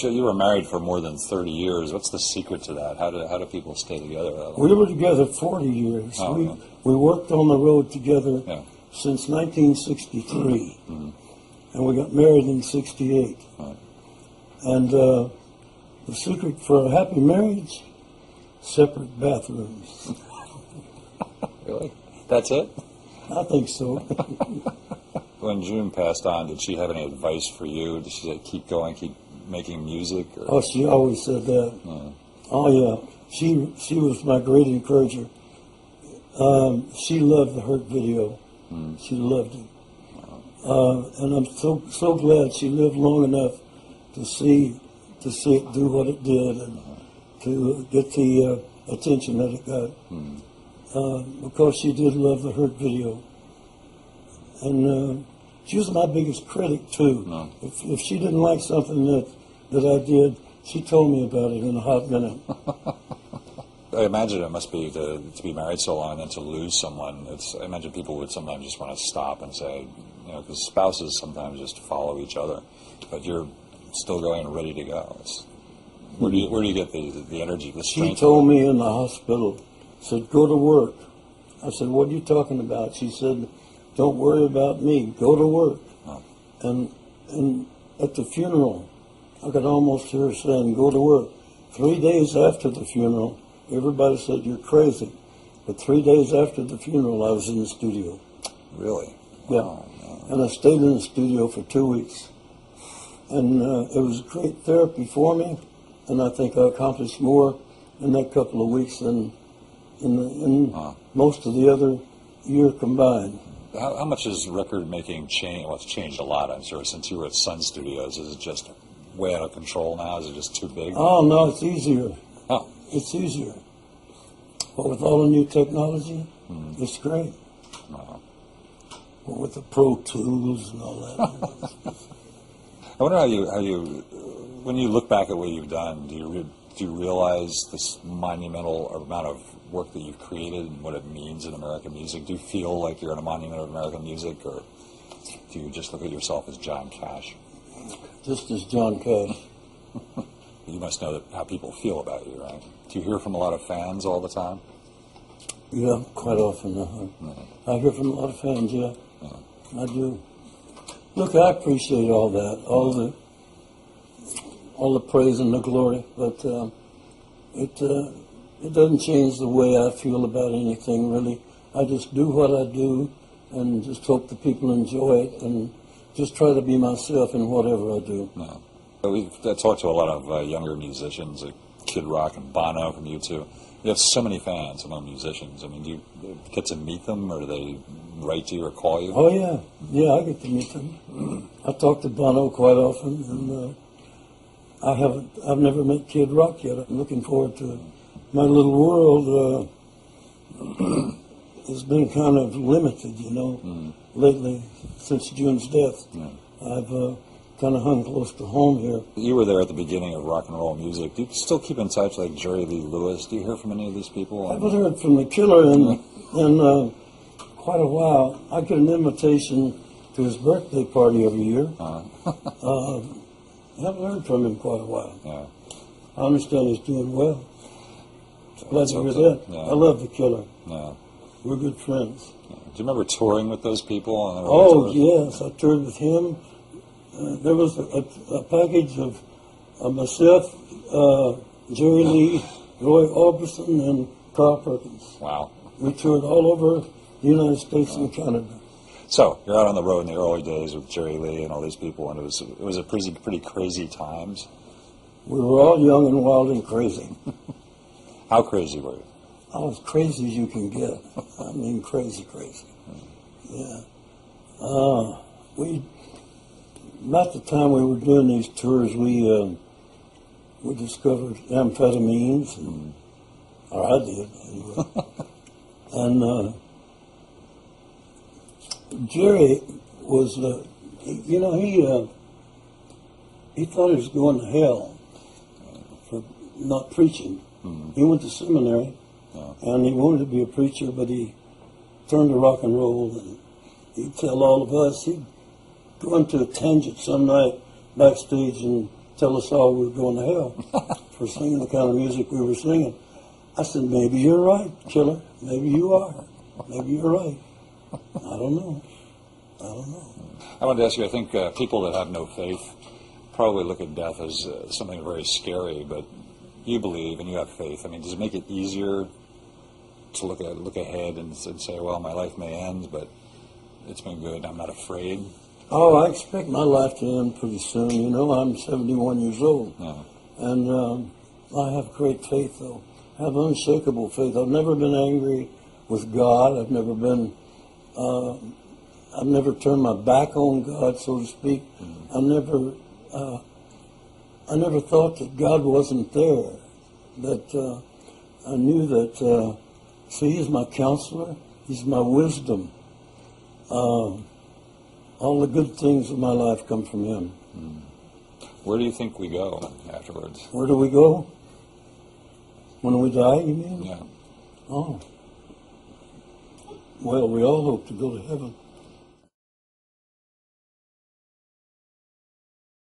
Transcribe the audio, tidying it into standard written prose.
You were married for more than 30 years. What's the secret to that? How do people stay together? We were together 40 years. Oh, we worked on the road together yeah. since 1963, and we got married in '68. Right. And the secret for a happy marriage: separate bathrooms. Really? That's it? I think so. When June passed on, did she have any advice for you? Did she say, keep going, keep making music? Or? Oh, she always said that. Oh, yeah. She was my great encourager. She loved the Hurt video. She loved it. And I'm so glad she lived long enough to see it do what it did and to get the attention that it got. Because she did love the Hurt video. And she was my biggest critic, too. If she didn't like something that I did, she told me about it in a hot minute. I imagine it must be to be married so long and then to lose someone. I imagine people would sometimes just want to stop and say, because spouses sometimes just follow each other. But you're still going and ready to go. Where do you get the energy, the strength? She told me in the hospital, said, go to work. I said, what are you talking about? She said, don't worry about me. Go to work. And at the funeral, I could almost hear her saying, go to work. 3 days after the funeral, everybody said, you're crazy. But 3 days after the funeral, I was in the studio. Really? Yeah. Wow. And I stayed in the studio for 2 weeks. And it was great therapy for me. And I think I accomplished more in that couple of weeks than in most of the other year combined. How much has record making changed? Well, it's changed a lot, I'm sure, since you were at Sun Studios. Is it just way out of control now? Is it just too big? Oh, no, it's easier. Oh. It's easier. But with all the new technology, it's great. Wow. But with the Pro Tools and all that. I wonder how you, when you look back at what you've done, do you realize this monumental amount of work that you've created and what it means in American music? Do you feel like you're in a monument of American music, or do you just look at yourself as John Cash? Just as John Cash. You must know how people feel about you, right? Do you hear from a lot of fans all the time? Yeah, quite often. I hear from a lot of fans, yeah. I do. Look, I appreciate all that, all the praise and the glory, but it doesn't change the way I feel about anything, really. I just do what I do and just hope the people enjoy it and just try to be myself in whatever I do. No. We've talked to a lot of younger musicians, like Kid Rock and Bono from U2. You have so many fans among musicians. I mean, do you get to meet them, or do they write to you or call you? Oh, yeah. Yeah, I get to meet them. I talk to Bono quite often, and I've never met Kid Rock yet. I'm looking forward to it. My little world has been kind of limited, lately, since June's death. I've kind of hung close to home here. You were there at the beginning of rock and roll music. Do you still keep in touch, like Jerry Lee Lewis? Do you hear from any of these people? I haven't heard from the Killer in quite a while. I get an invitation to his birthday party every year. I haven't heard from him in quite a while. Yeah. I understand he's doing well. Glad to hear so. that. Yeah. I love the Killer. Yeah. We're good friends. Yeah. Do you remember touring with those people? On the road Oh, tours? yes. I toured with him. There was a package of myself, Jerry Lee, Roy Orbison, and Carl Perkins. Wow. We toured all over the United States and Canada. So you're out on the road in the early days with Jerry Lee and all these people, and it was a pretty crazy times. We were all young and wild and crazy. How crazy were you? I was crazy as you can get. I mean, crazy. Yeah. About the time we were doing these tours, we discovered amphetamines, or I did, anyway. And Jerry was, he thought he was going to hell for not preaching. He went to seminary, and he wanted to be a preacher, but he turned to rock and roll, and he'd tell all of us, he'd go into a tangent some night backstage and tell us all we were going to hell for singing the kind of music we were singing. I said, maybe you're right, killer. Maybe you are. Maybe you're right. I don't know. I don't know. I wanted to ask you, I think people that have no faith probably look at death as something very scary, but you believe and you have faith. I mean, does it make it easier to look ahead and say, well, my life may end, but it's been good, I'm not afraid? Oh, I expect my life to end pretty soon. You know, I'm 71 years old. Yeah. And I have great faith, though. I have unshakable faith. I've never been angry with God. I've never been, I've never turned my back on God, so to speak. Mm-hmm. I never thought that God wasn't there. That I knew that, see, He's my counselor. He's my wisdom. All the good things of my life come from Him. Mm. Where do you think we go afterwards? Where do we go? When we die, you mean? Yeah. Oh. Well, we all hope to go to heaven.